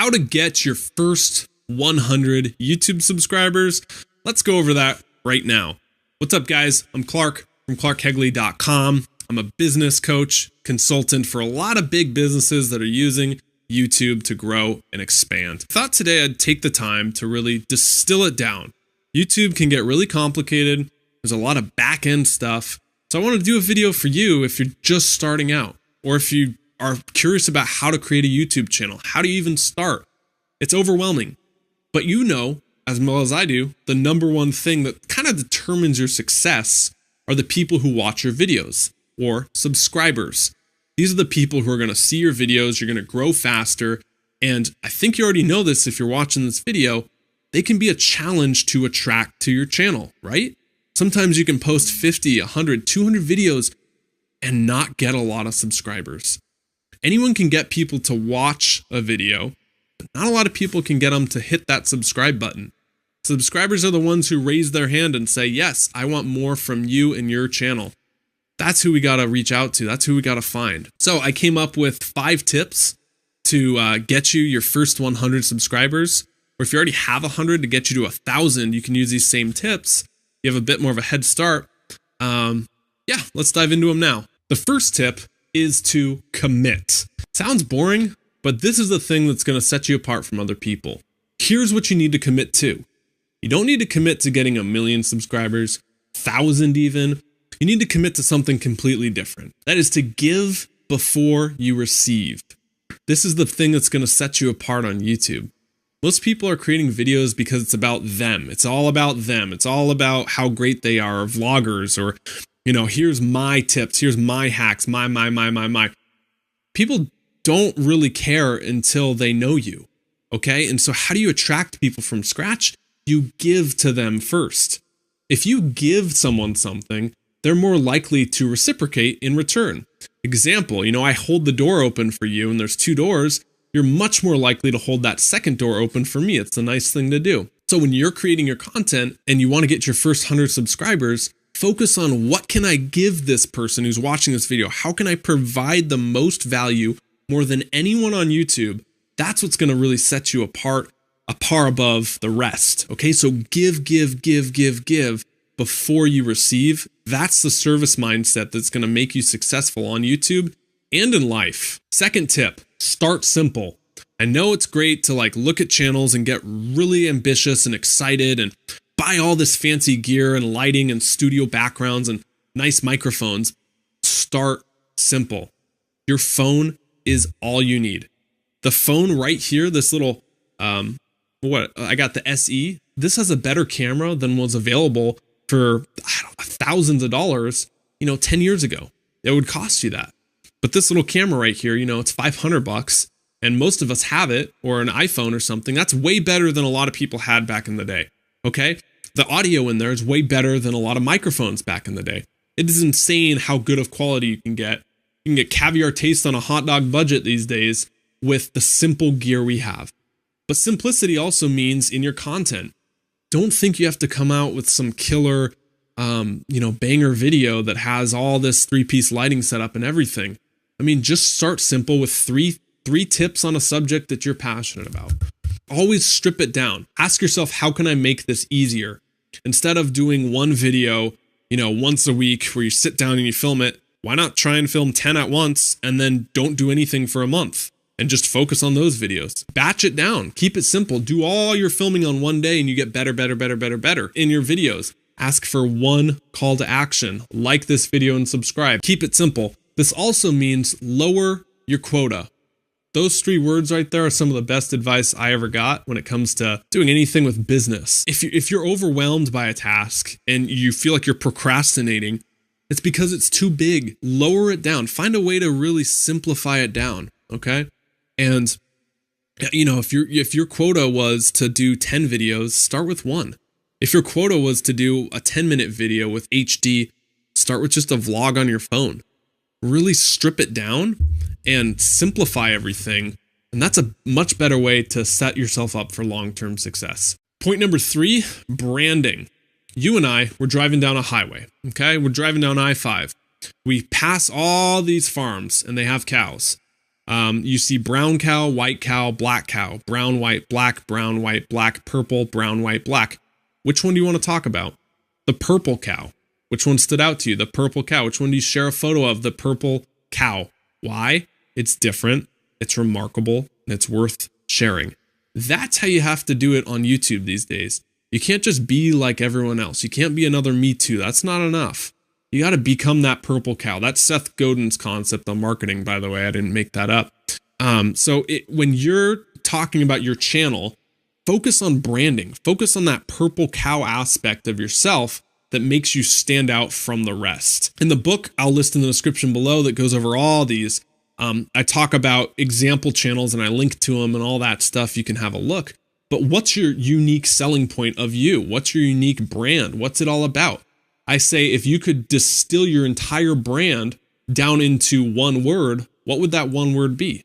how to get your first 100 YouTube subscribers. Let's go over that right now. What's up, guys? I'm Clark from clarkhegley.com. I'm a business coach, consultant for a lot of big businesses that are using YouTube to grow and expand. I thought today I'd take the time to really distill it down. YouTube can get really complicated. There's a lot of back-end stuff. So I want to do a video for you if you're just starting out, or if you are curious about how to create a YouTube channel. How do you even start? It's overwhelming. But you know, as well as I do, the number one thing that kind of determines your success are the people who watch your videos, or subscribers. These are the people who are going to see your videos. You're going to grow faster. And I think you already know this if you're watching this video. They can be a challenge to attract to your channel, right? Sometimes you can post 50, 100, 200 videos and not get a lot of subscribers. Anyone can get people to watch a video, but not a lot of people can get them to hit that subscribe button. Subscribers are the ones who raise their hand and say, yes, I want more from you and your channel. That's who we got to reach out to. That's who we got to find. So I came up with 5 tips to get you your first 100 subscribers. Or if you already have 100, to get you to 1,000, you can use these same tips. You have a bit more of a head start. Yeah, let's dive into them now. The first tip is to commit. Sounds boring, but this is the thing that's going to set you apart from other people. Here's what you need to commit to. You don't need to commit to getting 1 million subscribers, 1,000 even. You need to commit to something completely different. That is to give before you receive. This is the thing that's going to set you apart on YouTube. Most people are creating videos because it's about them. It's all about them. It's all about how great they are, or vloggers, or, you know, here's my tips, here's my hacks, my. People don't really care until they know you, okay? And so how do you attract people from scratch? You give to them first. If you give someone something, they're more likely to reciprocate in return. Example, you know, I hold the door open for you and there's 2 doors. You're much more likely to hold that second door open for me. It's a nice thing to do. So when you're creating your content and you want to get your first 100 subscribers, focus on what can I give this person who's watching this video? How can I provide the most value more than anyone on YouTube? That's what's going to really set you apart, a par above the rest. Okay, so give before you receive. That's the service mindset that's going to make you successful on YouTube and in life. Second tip, start simple. I know it's great to look at channels and get really ambitious and excited and buy all this fancy gear and lighting and studio backgrounds and nice microphones. Start simple. Your phone is all you need. The phone right here, this little, I got the SE. This has a better camera than was available for thousands of dollars, 10 years ago. It would cost you that. But this little camera right here, it's $500 and most of us have it, or an iPhone or something. That's way better than a lot of people had back in the day. Okay. The audio in there is way better than a lot of microphones back in the day. It is insane how good of quality you can get. You can get caviar taste on a hot dog budget these days with the simple gear we have. But simplicity also means in your content. Don't think you have to come out with some killer, banger video that has all this 3-piece lighting setup and everything. I mean, just start simple with three tips on a subject that you're passionate about. Always strip it down. Ask yourself, how can I make this easier? Instead of doing one video, once a week where you sit down and you film it, why not try and film 10 at once and then don't do anything for a month? And just focus on those videos. Batch it down. Keep it simple. Do all your filming on one day and you get better in your videos. Ask for one call to action. Like this video and subscribe. Keep it simple. This also means lower your quota. Those 3 words right there are some of the best advice I ever got when it comes to doing anything with business. If you're overwhelmed by a task and you feel like you're procrastinating, it's because it's too big. Lower it down. Find a way to really simplify it down. Okay? And, if your quota was to do 10 videos, start with 1. If your quota was to do a 10-minute video with HD, start with just a vlog on your phone. Really strip it down and simplify everything. And that's a much better way to set yourself up for long-term success. Point number 3, branding. You and I, we're driving down a highway, okay? We're driving down I-5. We pass all these farms and they have cows. You see brown cow, black cow, brown, white, black, purple, brown, white, black. Which one do you want to talk about? The purple cow. Which one stood out to you? The purple cow. Which one do you share a photo of? The purple cow. Why? It's different, it's remarkable, and it's worth sharing. That's how you have to do it on YouTube these days. You can't just be like everyone else. You can't be another Me Too. That's not enough. You got to become that purple cow. That's Seth Godin's concept on marketing, by the way. I didn't make that up. When you're talking about your channel, focus on branding. Focus on that purple cow aspect of yourself that makes you stand out from the rest. In the book, I'll list in the description below that goes over all these. I talk about example channels and I link to them and all that stuff. You can have a look. But what's your unique selling point of you? What's your unique brand? What's it all about? I say if you could distill your entire brand down into one word, what would that one word be?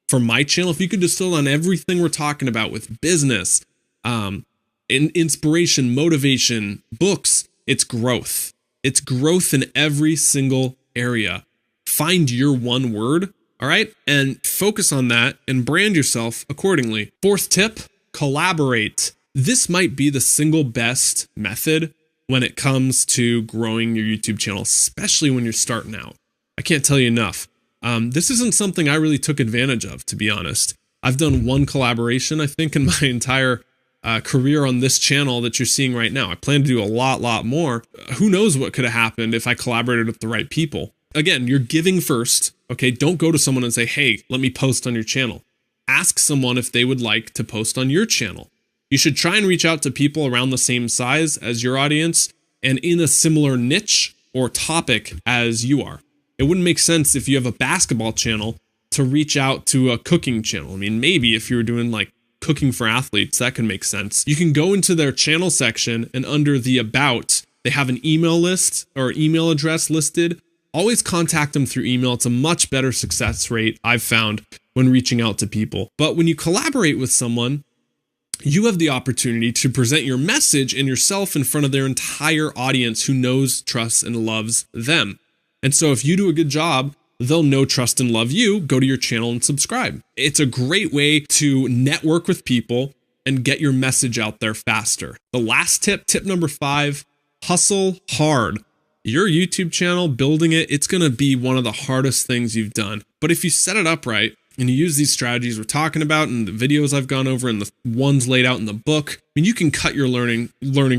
For my channel, if you could distill on everything we're talking about with business, inspiration, motivation, books, it's growth. It's growth in every single area. Find your one word, all right? And focus on that and brand yourself accordingly. Fourth tip, collaborate. This might be the single best method when it comes to growing your YouTube channel, especially when you're starting out. I can't tell you enough. This isn't something I really took advantage of, to be honest. I've done one collaboration, I think, in my entire career on this channel that you're seeing right now. I plan to do a lot more. Who knows what could have happened if I collaborated with the right people. Again, you're giving first, okay? Don't go to someone and say, hey, let me post on your channel. Ask someone if they would like to post on your channel. You should try and reach out to people around the same size as your audience and in a similar niche or topic as you are. It wouldn't make sense if you have a basketball channel to reach out to a cooking channel. I mean, maybe if you were doing like cooking for athletes, that could make sense. You can go into their channel section and under the about, they have an email list or email address listed. Always contact them through email. It's a much better success rate I've found when reaching out to people. But when you collaborate with someone, you have the opportunity to present your message and yourself in front of their entire audience who knows, trusts, and loves them. And so if you do a good job, they'll know, trust, and love you. Go to your channel and subscribe. It's a great way to network with people and get your message out there faster. The last tip, tip number 5, hustle hard. Your YouTube channel, building it, it's going to be one of the hardest things you've done. But if you set it up right and you use these strategies we're talking about and the videos I've gone over and the ones laid out in the book, I mean, you can cut your learning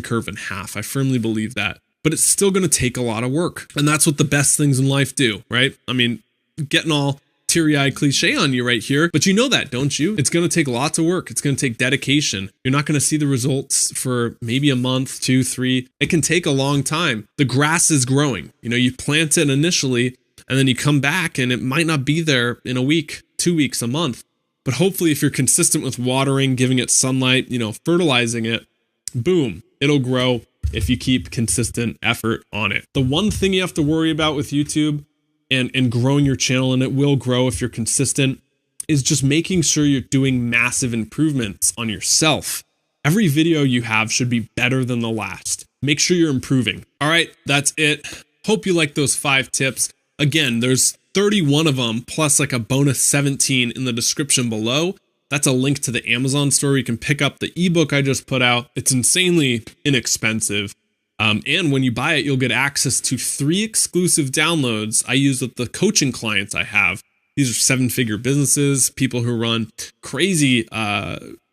curve in half. I firmly believe that. But it's still going to take a lot of work. And that's what the best things in life do, right? I mean, getting all teary-eyed cliche on you right here, but you know that, don't you? It's going to take lots of work. It's going to take dedication. You're not going to see the results for maybe a month, 2, 3. It can take a long time. The grass is growing. You know, you plant it initially and then you come back and it might not be there in a week, 2 weeks, a month. But hopefully if you're consistent with watering, giving it sunlight, you know, fertilizing it, boom, it'll grow if you keep consistent effort on it. The one thing you have to worry about with YouTube and growing your channel, and it will grow if you're consistent, is just making sure you're doing massive improvements on yourself. Every video you have should be better than the last. Make sure you're improving. All right, that's it. Hope you like those 5 tips. Again, there's 31 of them, plus like a bonus 17 in the description below. That's a link to the Amazon store. You can pick up the ebook I just put out. It's insanely inexpensive. And when you buy it, you'll get access to 3 exclusive downloads I use with the coaching clients I have. These are 7-figure businesses, people who run crazy,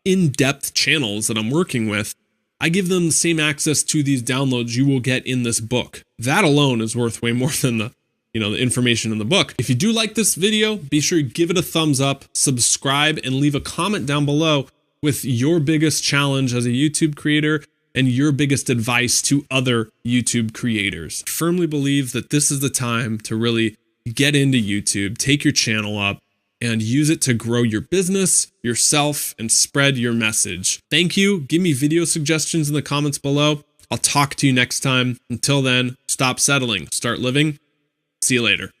in-depth channels that I'm working with. I give them the same access to these downloads you will get in this book. That alone is worth way more than the information in the book. If you do like this video, be sure to give it a thumbs up, subscribe, and leave a comment down below with your biggest challenge as a YouTube creator and your biggest advice to other YouTube creators. I firmly believe that this is the time to really get into YouTube, take your channel up, and use it to grow your business, yourself, and spread your message. Thank you. Give me video suggestions in the comments below. I'll talk to you next time. Until then, stop settling, start living. See you later.